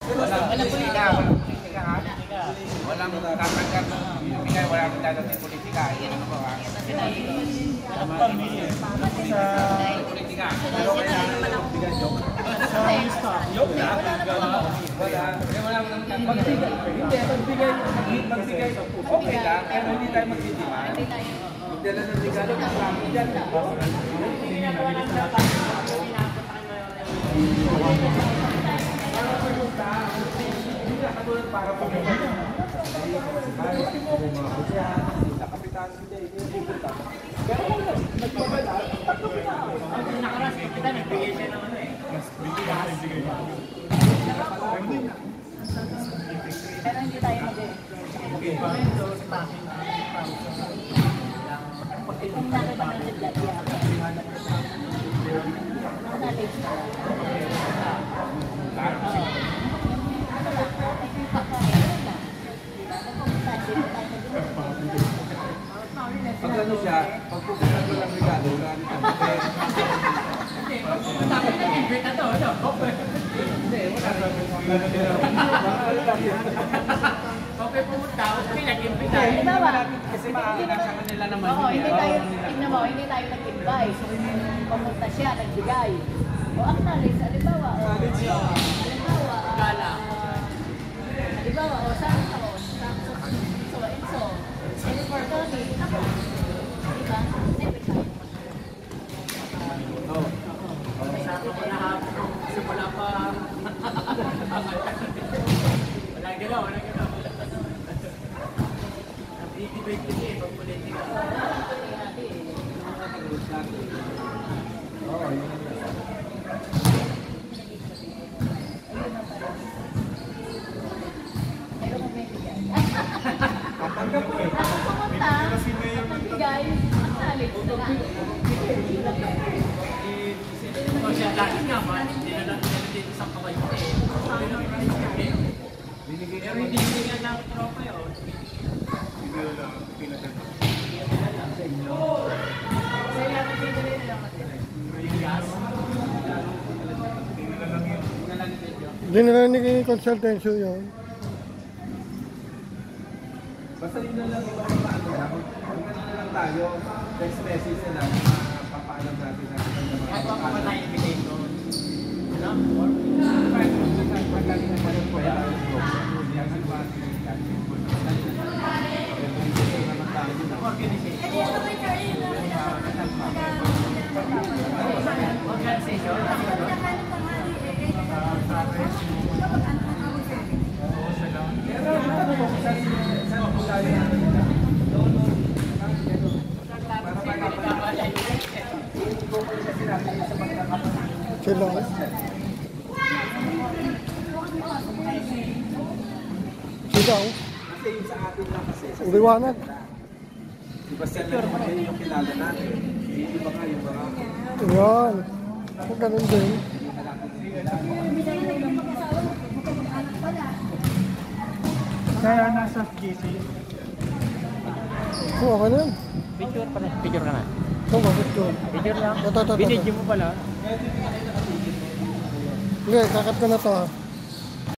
Walang politika. Walang tatanggap ng bibigay, wala akong dadating politika. Yan ang po. Sa politika. Pero kailangan lang magbigay joke. Joke na. Wala magbigay. Hindi, magbigay. Okay lang, pero hindi tayo magtitiman. Magdala ng regalo ng kami dyan. Hindi na wala ng dapat. Para po sa kapitan hindi kita. Pero nagpabala, tatlo kita. Nakaras kita nagbigay siya ng ano eh. Pero hindi tayo pag ano siya, pag pupunta ko lang regalo, gamit ang papel. Hindi, pag-usabi na invite na to, ano? Hindi, wala. Okay, pumunta, okay, nag-invite. Kasi maanak sa kanila naman. Oo, hindi tayo nag-invite. Pumunta siya, nagbigay. O acknowledge, halimbawa, saan ako? And for Tony, ako. Diba? Never tayo. Kasama ko na hapon. Kasi wala pa. Walang galaw. Nag-i-debate kasi pag politika. Oo, yun. Siya lagi nga ba, hindi na lang dito sa kaway ko eh. Pero hindi nga lang tropa yun. Hindi lang, pinaganda. Sa'yo natin pinaganda lang natin. Yung gas. Hindi na lang consultation yun. Basta yun na lang yung mga ano, magkano na lang tayo, text message na lang, papaalam natin na Kahit pa pa tayo ibigay ko. Ano? Or? Pagkaling na tayo po yan, yan ang mga Sila. Sila. Kasi yung sa atin lang kasi. Liwanag. Diba sila naman yung kilala natin. Iba nga yung mga... Yan. Kung ganun din. Kaya nasa GC. Oo, ako na yan. Picture pa na. Picture ka na. Oo, bakit ko? Picture lang. Ito. Binidyo mo pala. Hindi, kakat ko na to.